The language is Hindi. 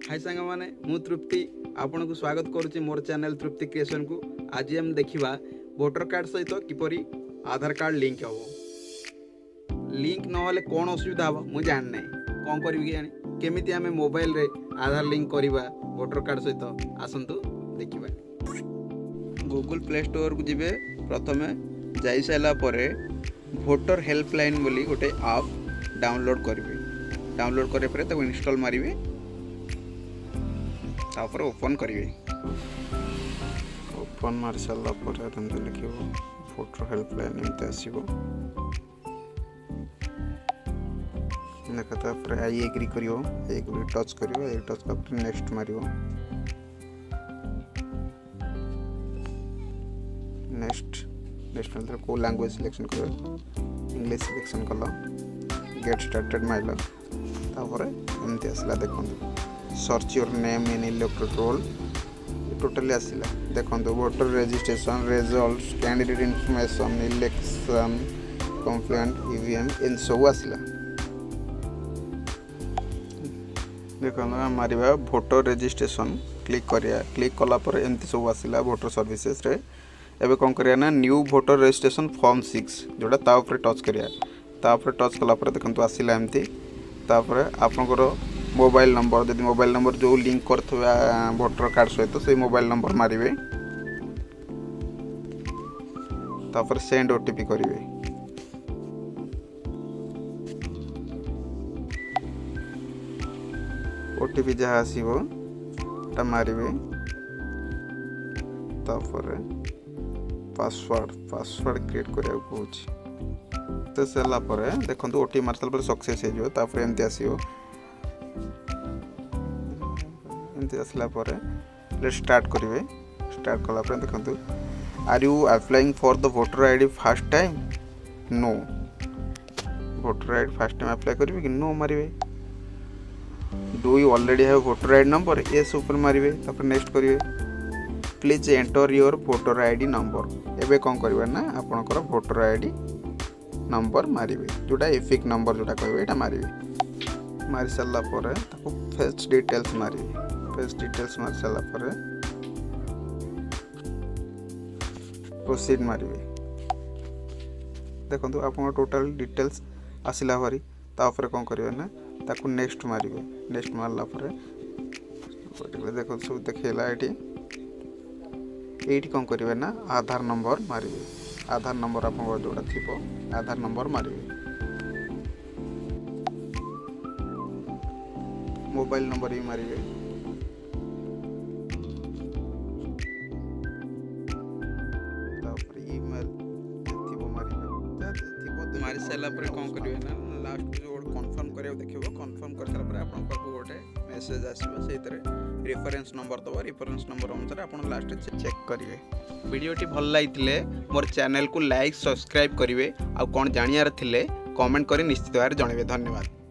हाय सांग माने मु तृप्ति आपन को स्वागत करुच्ची मोर चैनल तृप्ति क्रिएशन को। आज हम देखिबा वोटर कार्ड सहित किपरि आधार कार्ड लिंक हो। लिंक नहले कौन असुविधा हो मु जान नै कौन करबी जानी केमिति हमें मोबाइल रे आधार लिंक करिबा वोटर कार्ड सहित आसंतु देखिबा। गूगल प्ले स्टोर को जिबे प्रथमे जाई साला परे वोटर हेल्पलाइन बोली गोटे ऐप डाउनलोड करिवे। डाउनलोड करे परे ताको इंस्टॉल मारिवे तापर ओपन करिवे। ओपन मार साला पर एंते लिखिबो वोटर हेल्पलाइन एंते आसीबो। देखता पर आई एग्री करियो एग्री टच करियो ए टच कर नेक्स्ट मारियो। नेक्स्ट मतलब को लैंग्वेज सिलेक्शन करियो इंग्लिश सिलेक्शन कला गेट स्टार्टेड माइला तापर एंते आसला। देखंतु search your name in electoral roll totally आसला। देखंतु voter registration results candidate information election complaint EVM इन सब आसला। देखंतु मारिबा वोटर रजिस्ट्रेशन क्लिक करिया क्लिक कला पर एमती सब आसला। वोटर सर्विसेज रे एबे कोन करिया ना न्यू वोटर रजिस्ट्रेशन फॉर्म 6 जोटा ता ऊपर टच करिया ता ऊपर टच कला पर देखंतु आसिला एमती। तापर आपनकर मोबाइल नंबर जदि मोबाइल नंबर जो लिंक करथबा वोटर कार्ड सहित से मोबाइल नंबर मारिवे। तापर सेंड ओटीपी करिवे। ओटीपी जहाँ आसीबो ता मारिवे। तापर पासवर्ड क्रिएट करिया कहूची तो सेला परे देखंतु ओटीपी मारसल पर सक्सेस हे जो। तापर एमती आसीबो एमती आसला परे ले स्टार्ट करिवे। स्टार्ट कला पर देखंतु are you applying for the voter ID first time no. Voter ID first time apply करिवे कि नो मारिवे। Do you already have voter ID number yes ऊपर मारिवे। तापर नेक्स्ट करिवे please enter your voter ID number. एबे कोन करबा ना आपनकर वोटर आईडी नंबर मारिवे जोटा एफिक नंबर जोटा कहबे एटा मारिवे। मारि साला परे ताको फेस डिटेल्स मारिवे। फेस डिटेल्स मारि साला परे प्रोसीड मारिवे। देखंतु आपन टोटल डिटेल्स आसिला भरी ता ऊपर कोन करबे ना ताको नेक्स्ट मारिवे। नेक्स्ट मारला परे देखो सब देखेला एटी एटी कोन करबे ना आधार नंबर मारिवे। आधार नंबर आपन जोड़ा थिबो आधार नंबर मारिवे। मोबाइल नंबर भी मारिवे। तापर ईमेल थिबो मारिवे। थिबो तो मारि साला पर कोन करिवे ना लास्ट जो कंफर्म करियो देखिबो। कंफर्म कर साला पर आपन को गोटे मेसेज आसीबो सेतरे रेफरेंस नंबर दबो। रेफरेंस नंबर अनुसार आपन लास्ट चेक करिवे। वीडियोटी भल लागिथिले मोर चैनल को लाइक सब्सक्राइब करिवे आ कोन जानियार थिले कमेंट करी निश्चित भाବରେ जणेबे। धन्यवाद।